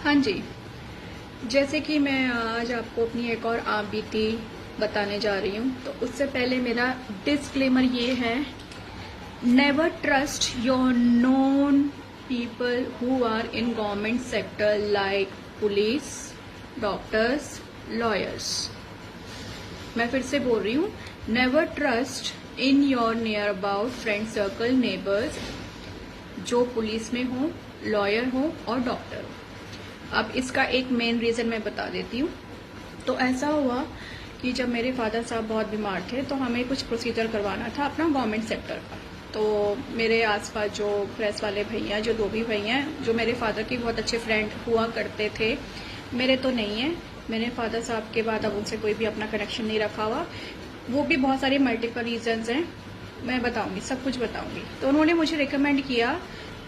हाँ जी, जैसे कि मैं आज आपको अपनी एक और आप बीती बताने जा रही हूँ, तो उससे पहले मेरा डिस्क्लेमर ये है, never trust your known people who are in government sector like police, doctors, lawyers. मैं फिर से बोल रही हूँ, never trust in your near about friend circle, neighbours, जो पुलिस में हो, लॉयर हो और डॉक्टर हो। अब इसका एक मेन रीज़न मैं बता देती हूँ। तो ऐसा हुआ कि जब मेरे फादर साहब बहुत बीमार थे तो हमें कुछ प्रोसीजर करवाना था अपना गवर्नमेंट सेक्टर का। तो मेरे आसपास जो प्रेस वाले भैया, जो दो भी भैया हैं, जो मेरे फादर के बहुत अच्छे फ्रेंड हुआ करते थे, मेरे तो नहीं है, मेरे फादर साहब के बाद अब उनसे कोई भी अपना कनेक्शन नहीं रखा हुआ। वो भी बहुत सारे मल्टीपल रीजंस हैं, मैं बताऊंगी, सब कुछ बताऊंगी। तो उन्होंने मुझे रिकमेंड किया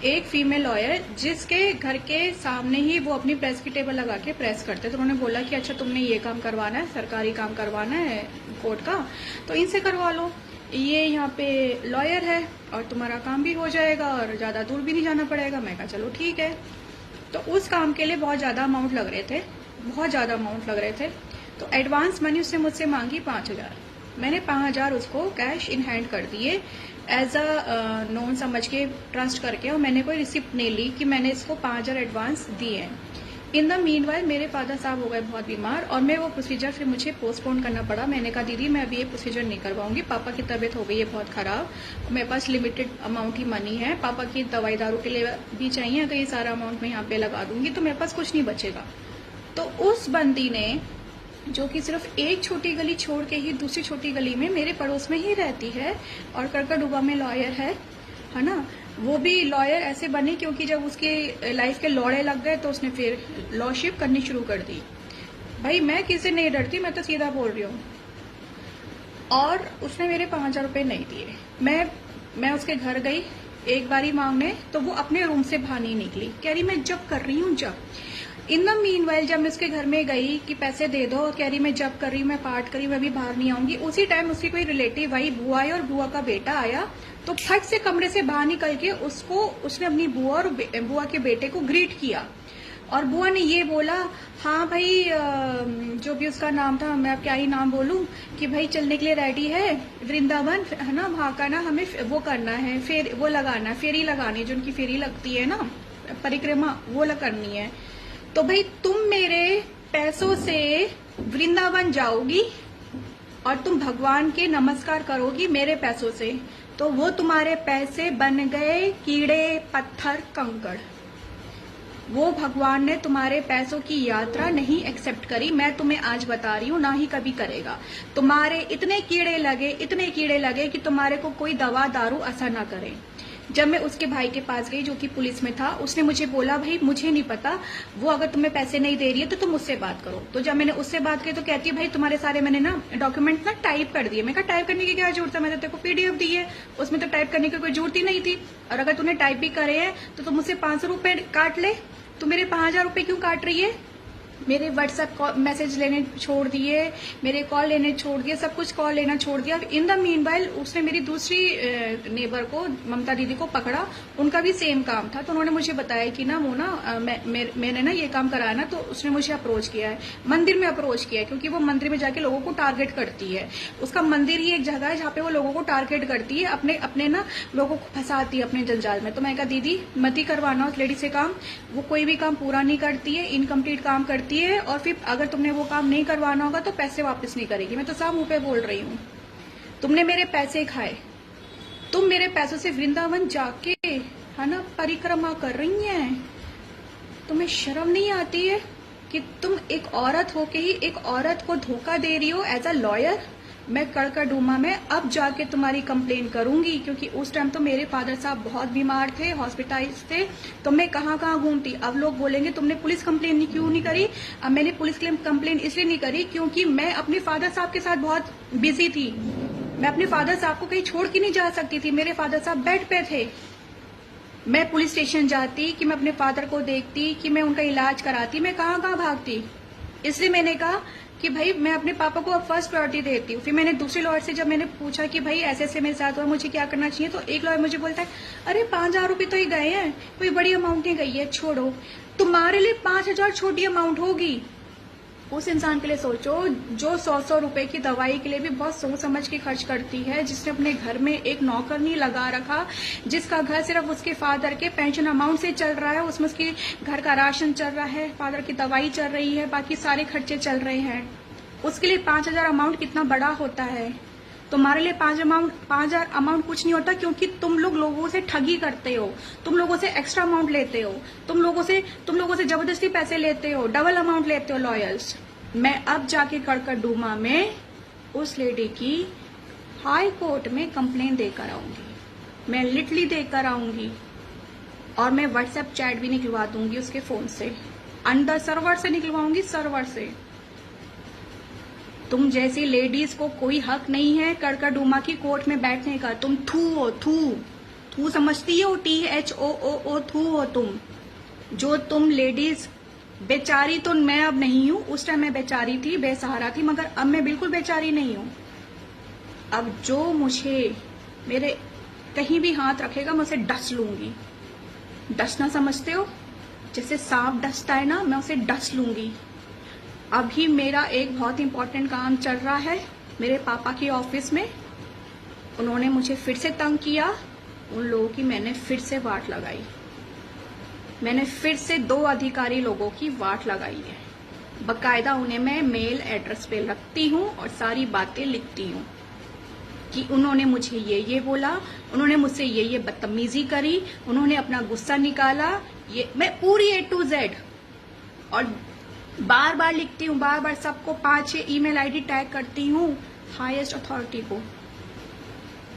एक फीमेल लॉयर, जिसके घर के सामने ही वो अपनी प्रेस की टेबल लगा के प्रेस करते। तो उन्होंने बोला कि अच्छा तुमने ये काम करवाना है, सरकारी काम करवाना है कोर्ट का, तो इनसे करवा लो, ये यहाँ पे लॉयर है और तुम्हारा काम भी हो जाएगा और ज़्यादा दूर भी नहीं जाना पड़ेगा। मैं कहा चलो ठीक है। तो उस काम के लिए बहुत ज़्यादा अमाउंट लग रहे थे, बहुत ज़्यादा अमाउंट लग रहे थे। तो एडवांस मनी उसने मुझसे मांगी 5,000। मैंने 5,000 उसको कैश इन हैंड कर दिए, एज अ नोन समझ के, ट्रस्ट करके, और मैंने कोई रिसिप्ट नहीं ली कि मैंने इसको 5,000 एडवांस दिए हैं। इन द मीनवाइल मेरे फादर साहब हो गए बहुत बीमार और मैं वो प्रोसीजर फिर मुझे पोस्टपोन करना पड़ा। मैंने कहा दीदी मैं अभी ये प्रोसीजर नहीं करवाऊंगी, पापा की तबीयत हो गई है बहुत खराब, मेरे पास लिमिटेड अमाउंट ही मनी है, पापा की दवाई दारू के लिए भी चाहिए, तो ये सारा अमाउंट मैं यहाँ पे लगा दूंगी तो मेरे पास कुछ नहीं बचेगा। तो उस बंदी ने, जो कि सिर्फ एक छोटी गली छोड़ के ही दूसरी छोटी गली में मेरे पड़ोस में ही रहती है और करकड़ुबा में लॉयर है ना, वो भी लॉयर ऐसे बने क्योंकि जब उसके लाइफ के लौड़े लग गए तो उसने फिर लॉशिप करनी शुरू कर दी। भाई मैं किसी नहीं डरती, मैं तो सीधा बोल रही हूँ। और उसने मेरे 5,000 रुपये नहीं दिए। मैं उसके घर गई एक बारी मांगने, तो वो अपने रूम से बाहर नहीं निकली, कह रही मैं जब कर रही हूँ जब। इन द मीनवाइल जब मैं उसके घर में गई कि पैसे दे दो, कह रही मैं जब कर रही हूँ, मैं पार्ट कर रही हूँ, मैं भी बाहर नहीं आऊंगी। उसी टाइम उसकी कोई रिलेटिव आई, बुआ आई और बुआ का बेटा आया, तो फट से कमरे से बाहर निकल के उसने अपनी बुआ और बुआ के बेटे को ग्रीट किया। और बुआ ने ये बोला, हाँ भाई जो भी उसका नाम था, मैं अब क्या ही नाम बोलूं, कि भाई चलने के लिए रेडी है वृंदावन, है ना, वहां का ना हमें वो करना है, फिर वो लगाना है, फेरी लगानी है, जो उनकी फेरी लगती है ना परिक्रमा, वो करनी है। तो भाई तुम मेरे पैसों से वृंदावन जाओगी और तुम भगवान के नमस्कार करोगी मेरे पैसों से, तो वो तुम्हारे पैसे बन गए कीड़े पत्थर कंकड़। वो भगवान ने तुम्हारे पैसों की यात्रा नहीं एक्सेप्ट करी, मैं तुम्हें आज बता रही हूँ, ना ही कभी करेगा। तुम्हारे इतने कीड़े लगे कि तुम्हारे को कोई दवा दारू असर ना करे। जब मैं उसके भाई के पास गई जो कि पुलिस में था, उसने मुझे बोला भाई मुझे नहीं पता, वो अगर तुम्हें पैसे नहीं दे रही है तो तुम उससे बात करो। तो जब मैंने उससे बात की तो कहती है भाई तुम्हारे सारे मैंने ना डॉक्यूमेंट ना टाइप कर दिए। मैं कहा टाइप करने की क्या जरूरत है, मैंने तेरे को पीडीएफ दी है, उसमें तो टाइप करने की कोई जरूरत ही नहीं थी। और अगर तूने टाइप भी करे हैं तो तुम मुझसे 500 रुपए काट ले, तो मेरे 5,000 रुपए क्यों काट रही है? मेरे व्हाट्सएप मैसेज लेने छोड़ दिए, मेरे कॉल लेने छोड़ दिए, सब कुछ कॉल लेना छोड़ दिया। इन द मीनवाइल उसने मेरी दूसरी नेबर को, ममता दीदी को पकड़ा, उनका भी सेम काम था। तो उन्होंने मुझे बताया कि ना वो ना मैंने ना ये काम कराया ना, तो उसने मुझे अप्रोच किया है, मंदिर में अप्रोच किया है, क्योंकि वो मंदिर में जाके लोगों को टारगेट करती है। उसका मंदिर ही एक जगह है जहाँ पे वो लोगों को टारगेट करती है, अपने ना लोगों को फंसाती है अपने जंजाल में। तो मैं कहा दीदी मत ही करवाना उस लेडी से काम, वो कोई भी काम पूरा नहीं करती है, इनकम्प्लीट काम करती है, और फिर अगर तुमने वो काम नहीं करवाना होगा तो पैसे वापस नहीं करेगी। मैं तो साफ मुंह पे बोल रही हूँ, तुमने मेरे पैसे खाए, तुम मेरे पैसों से वृंदावन जाके, है ना, परिक्रमा कर रही हैं, तुम्हें शर्म नहीं आती है कि तुम एक औरत हो के ही एक औरत को धोखा दे रही हो एज अ लॉयर? मैं कड़कड़डूमा में अब जाके तुम्हारी कंप्लेन करूंगी, क्योंकि उस टाइम तो मेरे फादर साहब बहुत बीमार थे, हॉस्पिटलाइज थे, तो मैं कहाँ कहाँ घूमती। अब लोग बोलेंगे तुमने पुलिस कंप्लेन क्यों नहीं करी? अब मैंने पुलिस कंप्लेन इसलिए नहीं करी क्योंकि मैं अपने फादर साहब के साथ बहुत बिजी थी। मैं अपने फादर साहब को कहीं छोड़ के नहीं जा सकती थी, मेरे फादर साहब बेड पे थे। मैं पुलिस स्टेशन जाती कि मैं अपने फादर को देखती, कि मैं उनका इलाज कराती, मैं कहाँ कहाँ भागती। इसलिए मैंने कहा कि भाई मैं अपने पापा को अब फर्स्ट प्रायोरिटी देती हूँ। फिर मैंने दूसरे लॉयर से जब मैंने पूछा कि भाई ऐसे ऐसे मेरे साथ हुआ, मुझे क्या करना चाहिए, तो एक लॉयर मुझे बोलता है अरे 5,000 रुपये तो ही गए हैं, कोई बड़ी अमाउंट नहीं गई है, छोड़ो। तुम्हारे लिए 5,000 छोटी अमाउंट होगी, उस इंसान के लिए सोचो जो 100 रुपए की दवाई के लिए भी बहुत सोच समझ के खर्च करती है, जिसने अपने घर में एक नौकरनी लगा रखा, जिसका घर सिर्फ उसके फादर के पेंशन अमाउंट से चल रहा है, उसमें उसके घर का राशन चल रहा है, फादर की दवाई चल रही है, बाकी सारे खर्चे चल रहे हैं। उसके लिए 5,000 अमाउंट कितना बड़ा होता है। तुम्हारे लिए 5,000 अमाउंट कुछ नहीं होता, क्योंकि तुम लोगों से ठगी करते हो, तुम लोगों से एक्स्ट्रा अमाउंट लेते हो, तुम लोगों से जबरदस्ती पैसे लेते हो, डबल अमाउंट लेते हो लॉयर्स। मैं अब जाके कड़कड़डूमा में उस लेडी की हाई कोर्ट में कंप्लेन देकर आऊंगी, मैं लिटरली देकर आऊंगी, और मैं व्हाट्सएप चैट भी निकलवा दूंगी उसके फोन से, अंडर सर्वर से निकलवाऊंगी, सर्वर से। तुम जैसी लेडीज को कोई हक नहीं है कड़कड़डूमा की कोर्ट में बैठने का। तुम थू हो, थू समझती हो, THOO थू हो तुम। जो तुम लेडीज बेचारी, तो मैं अब नहीं हूं, उस टाइम मैं बेचारी थी, बेसहारा थी, मगर अब मैं बिल्कुल बेचारी नहीं हूं। अब जो मुझे मेरे कहीं भी हाथ रखेगा मैं उसे डस लूंगी। डसना समझते हो, जैसे सांप डसता है ना, मैं उसे डस लूंगी। अभी मेरा एक बहुत इंपॉर्टेंट काम चल रहा है मेरे पापा की ऑफिस में, उन्होंने मुझे फिर से तंग किया, उन लोगों की मैंने फिर से वाट लगाई, मैंने फिर से 2 अधिकारी लोगों की वाट लगाई है। बकायदा उन्हें मैं मेल एड्रेस पे रखती हूँ और सारी बातें लिखती हूँ कि उन्होंने मुझे ये बोला, उन्होंने मुझसे ये बदतमीजी करी, उन्होंने अपना गुस्सा निकाला, ये मैं पूरी A to Z, और बार बार लिखती हूँ, बार बार सबको 5-6 ईमेल आईडी टैग करती हूँ हाईएस्ट अथॉरिटी को।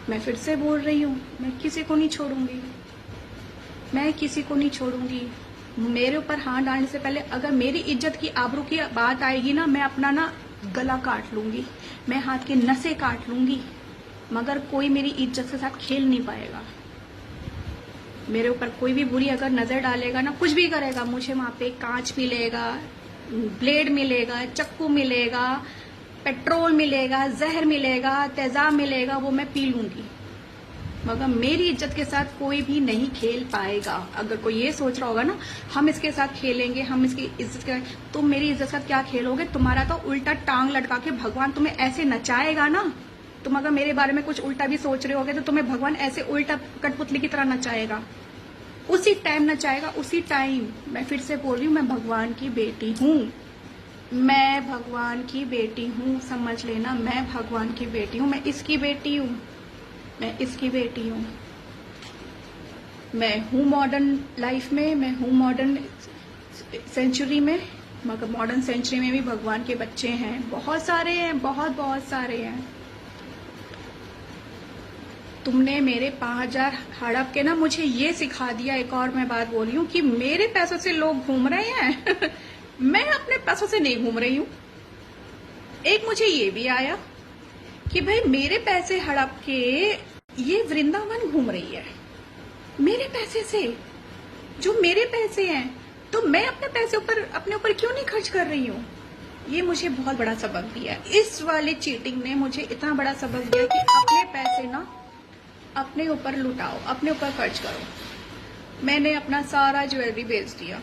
मैं फिर से बोल रही हूँ, मैं किसी को नहीं छोड़ूंगी, मैं किसी को नहीं छोड़ूंगी। मेरे ऊपर हाथ डालने से पहले अगर मेरी इज्जत की, आबरू की बात आएगी ना, मैं अपना ना गला काट लूंगी, मैं हाथ के नसें काट लूंगी, मगर कोई मेरी इज्जत के साथ खेल नहीं पाएगा। मेरे ऊपर कोई भी बुरी अगर नजर डालेगा ना, कुछ भी करेगा, मुझे वहां पे कांच मिलेगा, ब्लेड मिलेगा, चक्कू मिलेगा, पेट्रोल मिलेगा, जहर मिलेगा, तेजाब मिलेगा, वो मैं पी लूंगी, मगर मेरी इज्जत के साथ कोई भी नहीं खेल पाएगा। अगर कोई ये सोच रहा होगा ना हम इसके साथ खेलेंगे, हम इसकी इज्जत के, तुम मेरी इज्जत के साथ क्या खेलोगे? तुम्हारा तो उल्टा टांग लटका के भगवान तुम्हें ऐसे नचाएगा ना, तुम अगर मेरे बारे में कुछ उल्टा भी सोच रहे होगे तो तुम्हें भगवान ऐसे उल्टा कठपुतली की तरह नचाएगा, उसी टाइम नचाएगा, उसी टाइम। मैं फिर से बोल रही हूँ, मैं भगवान की बेटी हूँ, मैं भगवान की बेटी हूँ, समझ लेना, मैं भगवान की बेटी हूँ, मैं इसकी बेटी हूँ, मैं इसकी बेटी हूँ। मैं हूँ मॉडर्न लाइफ में, मैं हूँ मॉडर्न सेंचुरी में, मगर मॉडर्न सेंचुरी में भी भगवान के बच्चे हैं, बहुत सारे हैं, बहुत सारे हैं। तुमने मेरे 5,000 हड़प के ना मुझे ये सिखा दिया, एक और मैं बात बोल रही हूँ कि मेरे पैसों से लोग घूम रहे हैं मैं अपने पैसों से नहीं घूम रही हूँ। एक मुझे ये भी आया कि भाई मेरे पैसे हड़प के ये वृंदावन घूम रही है मेरे पैसे से, जो मेरे पैसे हैं, तो मैं अपने ऊपर क्यों नहीं खर्च कर रही हूँ? ये मुझे बहुत बड़ा सबक दिया। इस वाले चीटिंग ने मुझे इतना बड़ा सबक दिया कि अपने पैसे ना अपने ऊपर लुटाओ, अपने ऊपर खर्च करो। मैंने अपना सारा ज्वेलरी बेच दिया,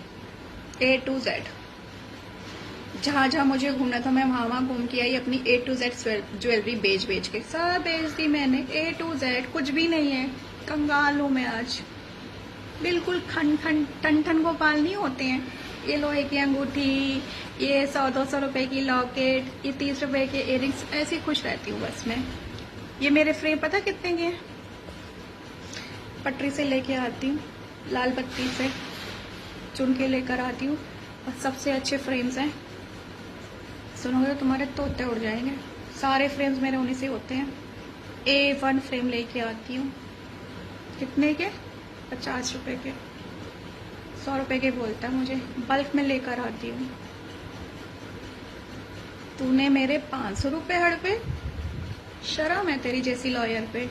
A to Z, जहां जहां मुझे घूमना था मैं वहां घूम के आई, अपनी A to Z ज्वेलरी बेच के सब बेच दी मैंने। A to Z कुछ भी नहीं है, कंगाल हूं मैं आज, बिल्कुल ठन गोपाल नहीं होते हैं। ये लोहे की अंगूठी, ये 100-200 रुपए की लॉकेट, ये 30 रुपए के इयररिंग्स, ऐसी खुश रहती हूँ बस मैं। ये मेरे फ्रेम पता कितने के हैं? पटरी से लेके आती हूँ, लाल बत्ती से चुन के लेकर आती हूँ, और सबसे अच्छे फ्रेम्स हैं। सुनोगे तो तुम्हारे तोते उड़ जाएंगे, सारे फ्रेम्स मेरे उन्हीं से होते हैं। A1 फ्रेम लेके आती हूँ, कितने के? 50 रुपए के, 100 रुपए के बोलता है मुझे, बल्क में लेकर आती हूँ। तूने मेरे 500 रुपए हड़पे? शर्म है तेरी जैसी लॉयर पे।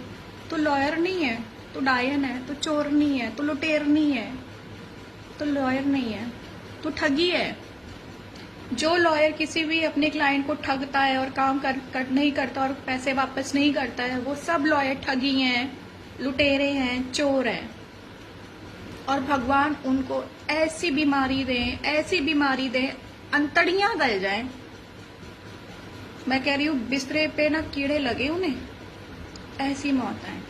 तू लॉयर नहीं है, तू डायन है, तू चोर नहीं है, तू लुटेर नहीं है, तू लॉयर नहीं है, तू ठगी है। जो लॉयर किसी भी अपने क्लाइंट को ठगता है और काम कर नहीं करता और पैसे वापस नहीं करता है, वो सब लॉयर ठगी हैं, लुटेरे हैं, चोर हैं। और भगवान उनको ऐसी बीमारी दें, अंतड़ियां गल जाएं। मैं कह रही हूँ बिस्तरे पे ना कीड़े लगे उन्हें, ऐसी मौत आए।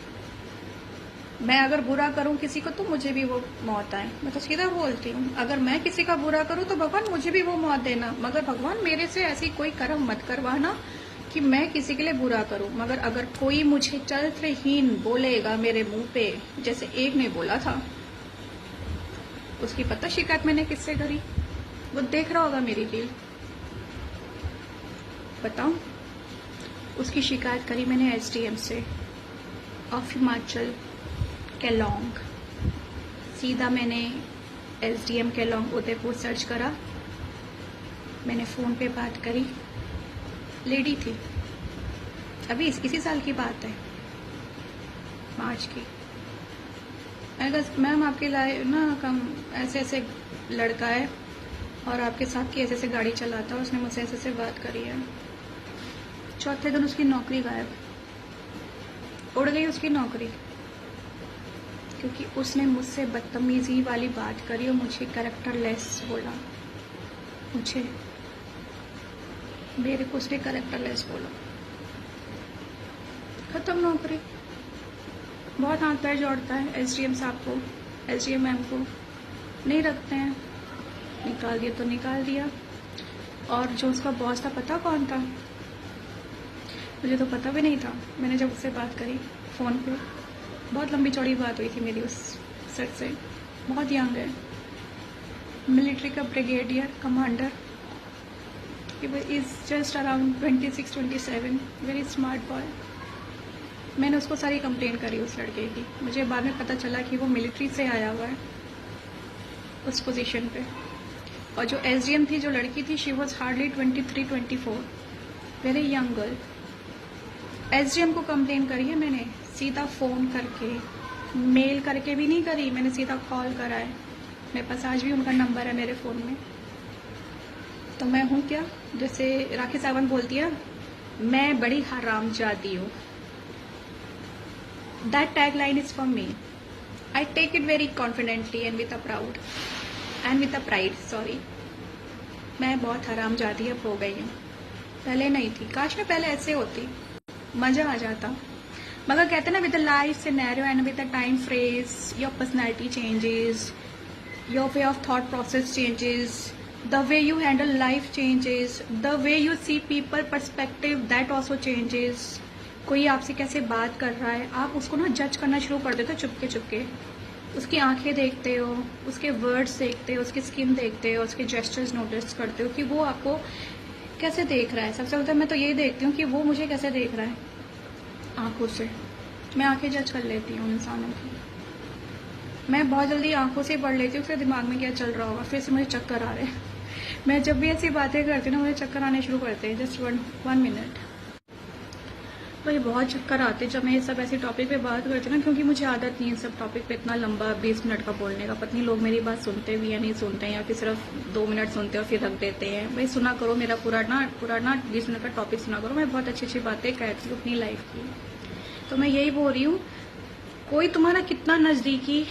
मैं अगर बुरा करूं किसी को तो मुझे भी वो मौत आए। मैं तो सीधा बोलती हूँ, अगर मैं किसी का बुरा करूं तो भगवान मुझे भी वो मौत देना, मगर भगवान मेरे से ऐसी कोई कर्म मत करवाना कि मैं किसी के लिए बुरा करूं। मगर अगर कोई मुझे चरित्रहीन बोलेगा मेरे मुंह पे, जैसे एक ने बोला था, उसकी पता शिकायत मैंने किससे करी, वो देख रहा होगा मेरी रील, बताऊं। उसकी शिकायत करी मैंने एसडीएम से ऑफ हिमाचल केलोंग। सीधा मैंने एसडीएम केलोंग उदयपुर सर्च करा, मैंने फोन पे बात करी, लेडी थी, अभी इसी साल की बात है, मार्च की। मैंने कहा मैम आपके लाए ना कम ऐसे ऐसे लड़का है और आपके साथ की ऐसे ऐसे गाड़ी चलाता है, उसने मुझसे ऐसे ऐसे बात करी है। चौथे दिन उसकी नौकरी गायब, उड़ गई उसकी नौकरी, क्योंकि उसने मुझसे बदतमीजी वाली बात करी और मुझे कैरेक्टरलेस बोला। मेरे को उसने कैरेक्टरलेस बोला, खत्म नौकरी। बहुत हाथ पैर जोड़ता है एसडीएम साहब को, एसडीएम मैम को, नहीं रखते हैं, निकाल दिया तो निकाल दिया। और जो उसका बॉस था पता कौन था, मुझे तो पता भी नहीं था। मैंने जब उससे बात करी फ़ोन पे, बहुत लंबी चौड़ी बात हुई थी मेरी उस सर से। बहुत यंग है, मिलिट्री का brigadier commander, is just around 26-27, very smart boy. मैंने उसको सारी कंप्लेंट करी उस लड़के की। मुझे बाद में पता चला कि वो मिलिट्री से आया हुआ है उस पोजीशन पे। और जो एसडीएम थी, जो लड़की थी, she was hardly 23-24, very young girl. SDM को कंप्लेन करी है मैंने, सीधा फ़ोन करके, मेल करके भी नहीं करी, मैंने सीधा कॉल करा है। मेरे पास आज भी उनका नंबर है मेरे फ़ोन में। तो मैं हूँ क्या, जैसे राखी सावंत बोलती है, मैं बड़ी हरामजादी हूँ। That tagline is for me. I take it very confidently and with a pride. Sorry. मैं बहुत हरामजादी अब हो गई हूँ, पहले नहीं थी। काश मैं पहले ऐसे होती, मजा आ जाता। मगर कहते ना, with the life scenario and with the time phrase, your personality changes, your way of thought process changes, the way you handle life changes, the way you see people perspective, that also changes. कोई आपसे कैसे बात कर रहा है, आप उसको ना जज करना शुरू कर देते हो चुपके चुपके। उसकी आंखें देखते हो, उसके वर्ड्स देखते हो, उसकी स्किन देखते हो, उसके जेस्चर्स नोटिस करते हो कि वो आपको कैसे देख रहा है। सबसे ज़्यादा मैं तो यही देखती हूँ कि वो मुझे कैसे देख रहा है आंखों से। मैं आंखें जज कर लेती हूँ इंसानों की, मैं बहुत जल्दी आंखों से पढ़ लेती हूँ उसके दिमाग में क्या चल रहा होगा। फिर से मुझे चक्कर आ रहे हैं। मैं जब भी ऐसी बातें करती हूँ ना, मुझे चक्कर आने शुरू करते हैं। Just one minute. मुझे बहुत चक्कर आते जब मैं ये सब ऐसे टॉपिक पे बात करती हूँ ना, क्योंकि मुझे आदत नहीं है सब टॉपिक पे इतना लंबा 20 मिनट का बोलने का। पत्नी लोग मेरी बात सुनते भी या नहीं सुनते हैं, या फिर सिर्फ 2 मिनट सुनते हैं और फिर रख देते हैं। भाई सुना करो मेरा पूरा ना 20 मिनट का टॉपिक सुना करो। मैं बहुत अच्छी अच्छी बातें कहती हूँ अपनी लाइफ की। तो मैं यही बोल रही हूँ, कोई तुम्हारा कितना नज़दीकी,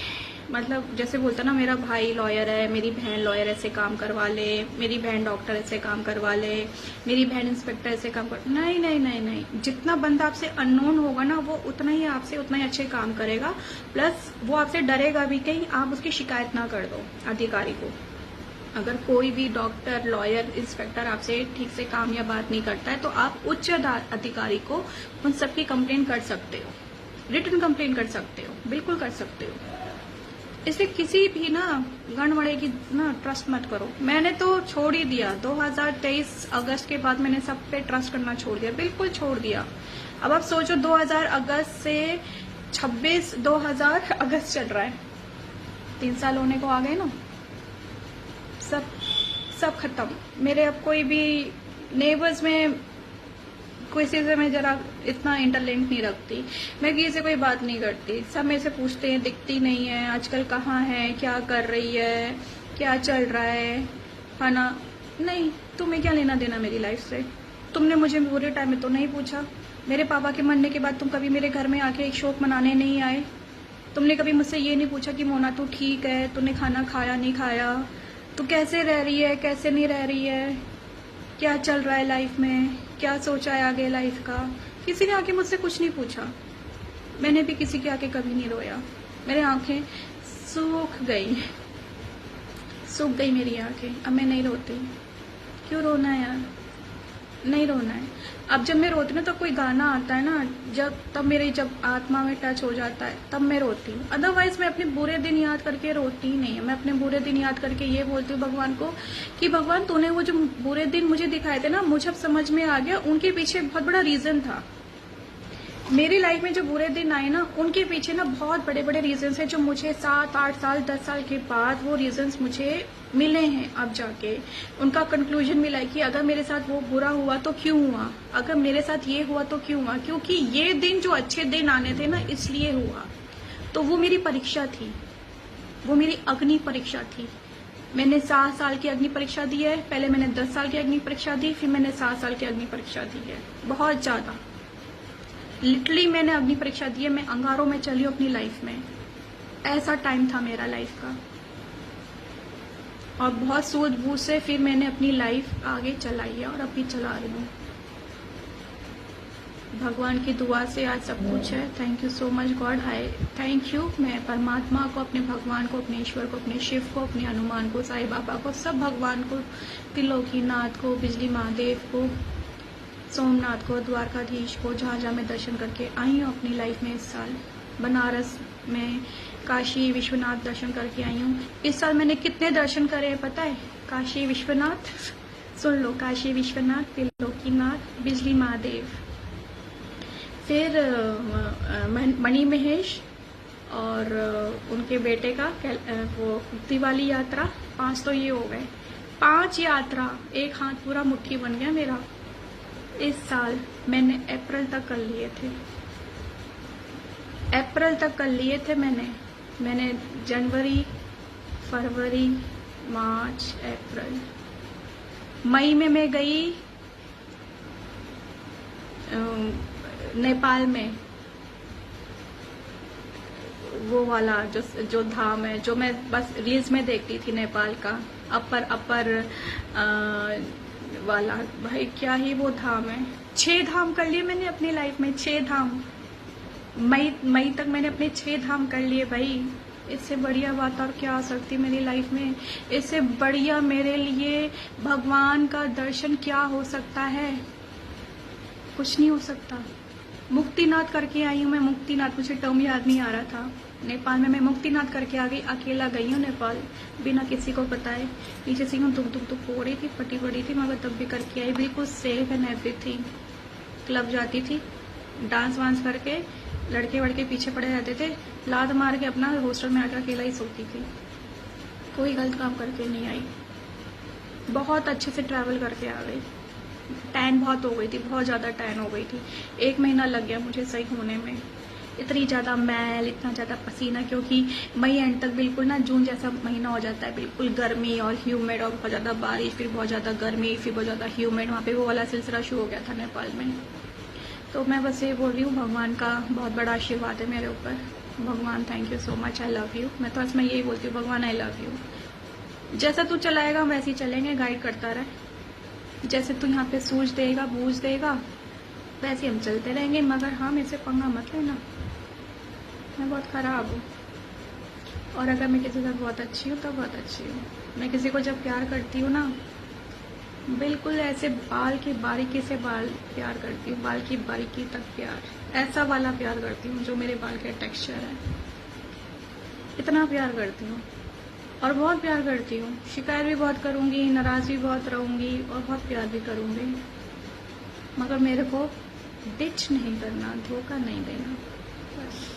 मतलब जैसे बोलता ना, मेरा भाई लॉयर है, मेरी बहन लॉयर ऐसे काम करवा ले, मेरी बहन डॉक्टर ऐसे काम करवा ले, मेरी बहन इंस्पेक्टर ऐसे काम कर, नहीं नहीं नहीं नहीं। जितना बंदा आपसे अननोन होगा ना, वो उतना ही आपसे उतना ही अच्छे काम करेगा। प्लस वो आपसे डरेगा भी, कहीं आप उसकी शिकायत ना कर दो अधिकारी को। अगर कोई भी डॉक्टर, लॉयर, इंस्पेक्टर आपसे ठीक से काम या बात नहीं करता है, तो आप उच्च अधिकारी को उन सबकी कंप्लेन कर सकते हो, रिटन कंप्लेन कर सकते हो, बिल्कुल कर सकते हो। इसलिए किसी भी ना गणवड़े की ना ट्रस्ट मत करो। मैंने तो छोड़ ही दिया 2023 अगस्त के बाद, मैंने सब पे ट्रस्ट करना छोड़ दिया, बिल्कुल छोड़ दिया। अब आप सोचो 2000 अगस्त से 2000 अगस्त चल रहा है, 3 साल होने को आ गए ना। सब खत्म। मेरे अब कोई भी नेबर्स में किसी से मैं जरा इतना इंटरलिंक नहीं रखती, मैं किसी से कोई बात नहीं करती। सब मेरे से पूछते हैं, दिखती नहीं है आजकल, कहाँ है, क्या कर रही है, क्या चल रहा है ना। नहीं, तुम्हें क्या लेना देना मेरी लाइफ से? तुमने मुझे बुरे टाइम में तो नहीं पूछा। मेरे पापा के मरने के बाद तुम कभी मेरे घर में आके एक शोक मनाने नहीं आए। तुमने कभी मुझसे ये नहीं पूछा कि मोना तू ठीक है, तूने खाना खाया नहीं खाया, तू कैसे रह रही है, कैसे नहीं रह रही है, क्या चल रहा है लाइफ में, क्या सोचा है आगे लाइफ का। किसी ने आके मुझसे कुछ नहीं पूछा। मैंने भी किसी के आके कभी नहीं रोया। मेरी आंखें सूख गई मेरी आंखें। अब मैं नहीं रोती। क्यों रोना है यार? नहीं रोना है। अब जब मैं रोती हूँ ना तो कोई गाना आता है ना, तब मेरी जब आत्मा में टच हो जाता है तब मैं रोती हूँ। अदरवाइज मैं अपने बुरे दिन याद करके रोती ही नहीं है। मैं अपने बुरे दिन याद करके ये बोलती हूँ भगवान को कि भगवान तूने वो जो बुरे दिन मुझे दिखाए थे ना, मुझे अब समझ में आ गया उनके पीछे बहुत बड़ा रीजन था। मेरी लाइफ में जो बुरे दिन आए ना, उनके पीछे ना बहुत बड़े बड़े रीजंस हैं, जो मुझे 7, 8 साल 10 साल के बाद वो रीजंस मुझे मिले हैं। अब जाके उनका कंक्लूजन मिला है कि अगर मेरे साथ वो बुरा हुआ तो क्यों हुआ, अगर मेरे साथ ये हुआ तो क्यों हुआ, क्योंकि ये दिन जो अच्छे दिन आने थे ना इसलिए हुआ। तो वो मेरी परीक्षा थी, वो मेरी अग्नि परीक्षा थी। मैंने 7 साल की अग्नि परीक्षा दी है। पहले मैंने 10 साल की अग्नि परीक्षा दी, फिर मैंने 7 साल की अग्नि परीक्षा दी है। बहुत ज्यादा लिटरली मैंने अग्नि परीक्षा दी है। मैं अंगारों में चली हूँ अपनी लाइफ में। ऐसा टाइम था मेरा लाइफ का, और बहुत सूझबूझ से फिर मैंने अपनी लाइफ आगे चलाई है और अभी चला रही हूँ। भगवान की दुआ से आज सब कुछ है। Thank you so much God. I thank you. मैं परमात्मा को, अपने भगवान को, अपने ईश्वर को, अपने शिव को, अपने हनुमान को, साईं बाबा को, सब भगवान को, त्रिलोकीनाथ को, बिजली महादेव को, सोमनाथ को, द्वारकाधीश को, जहाँ जहाँ मैं दर्शन करके आई हूँ अपनी लाइफ में। इस साल बनारस में काशी विश्वनाथ दर्शन करके आई हूँ। इस साल मैंने कितने दर्शन करे हैं पता है? काशी विश्वनाथ, सुन लो, काशी विश्वनाथ, त्रिलोकीनाथ, बिजली महादेव, फिर मणि महेश और उनके बेटे का वो मुक्ति वाली यात्रा। 5 तो ये हो गए। 5 यात्रा, एक हाथ पूरा मुट्ठी बन गया मेरा। इस साल मैंने अप्रैल तक कर लिए थे। अप्रैल तक कर लिए थे मैंने जनवरी, फरवरी, मार्च, अप्रैल, मई में मैं गई नेपाल में। वो वाला जो धाम है जो मैं बस रील्स में देखती थी, नेपाल का अपर वाला। भाई क्या ही वो धाम है। 6 धाम कर लिए मैंने अपनी लाइफ में। 6 धाम मई तक मैंने अपने 6 धाम कर लिए भाई। इससे बढ़िया बात और क्या आ सकती मेरी लाइफ में? इससे बढ़िया मेरे लिए भगवान का दर्शन क्या हो सकता है? कुछ नहीं हो सकता। मुक्तिनाथ करके आई हूँ मैं। मुक्तिनाथ, मुझे टर्म याद नहीं आ रहा था। नेपाल में मैं मुक्तिनाथ करके आ गई। अकेला गई हूँ नेपाल, बिना किसी को बताए। नीचे से यूँ दुख हो रही थी, फटी पड़ी थी, मगर तब भी करके आई। बिल्कुल सेफ एंड एवरीथिंग। क्लब जाती थी, डांस वांस करके, लड़के वड़के पीछे पड़े रहते थे, लात मार के अपना हॉस्टल में आकर अकेला ही सोती थी। कोई गलत काम करके नहीं आई। बहुत अच्छे से ट्रैवल करके आ गई। टैन बहुत हो गई थी, बहुत ज़्यादा टैन हो गई थी। 1 महीना लग गया मुझे सही होने में। इतनी ज़्यादा मैल, इतना ज़्यादा पसीना, क्योंकि मई एंड तक बिल्कुल ना जून जैसा महीना हो जाता है। बिल्कुल गर्मी और ह्यूमिड, और बहुत ज़्यादा बारिश, फिर बहुत ज़्यादा गर्मी, फिर बहुत ज़्यादा ह्यूमिड। वहाँ पे वो वाला सिलसिला शुरू हो गया था नेपाल में। तो मैं बस ये बोल रही हूँ, भगवान का बहुत बड़ा आशीर्वाद है मेरे ऊपर। भगवान thank you so much, I love you. मैं तो बस मैं यही बोलती हूँ, भगवान आई लव यू। जैसा तू चलाएगा वैसे ही चलेंगे, गाइड करता रहे। जैसे तू यहाँ पे सूझ देगा, बूझ देगा, वैसे हम चलते रहेंगे। मगर हाँ, मेरे से पंगा मत लेना, मैं बहुत खराब हूँ। और अगर मैं किसी से बहुत अच्छी हूँ तो बहुत अच्छी हूँ। मैं किसी को जब प्यार करती हूँ ना, बिल्कुल ऐसे बाल की बारीकी से प्यार करती हूँ, बाल की बारीकी तक प्यार, ऐसा वाला प्यार करती हूँ जो मेरे बाल के टेक्सचर है। इतना प्यार करती हूँ और बहुत प्यार करती हूँ। शिकायत भी बहुत करूँगी, नाराज भी बहुत रहूँगी और बहुत प्यार भी करूँगी। मगर मेरे को डिच नहीं करना, धोखा नहीं देना। बस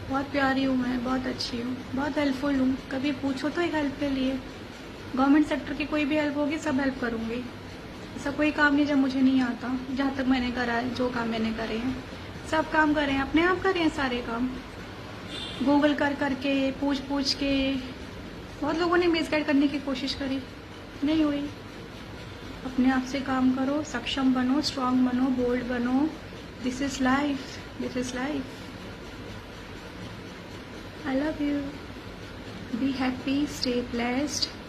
बहुत प्यारी हूँ मैं, बहुत अच्छी हूँ, बहुत हेल्पफुल हूँ। कभी पूछो तो एक हेल्प के लिए। गवर्नमेंट सेक्टर की कोई भी हेल्प होगी, सब हेल्प करूँगी। ऐसा कोई काम नहीं जब मुझे नहीं आता। जहाँ तक मैंने करा है, जो काम मैंने करे हैं, सब काम करे हैं, अपने आप करे हैं सारे काम। गूगल करके, पूछ के। बहुत लोगों ने मिसगाइड करने की कोशिश करी, नहीं हुई। अपने आप से काम करो, सक्षम बनो, स्ट्रांग बनो, बोल्ड बनो। This is life, this is life. I love you. Be happy, stay blessed.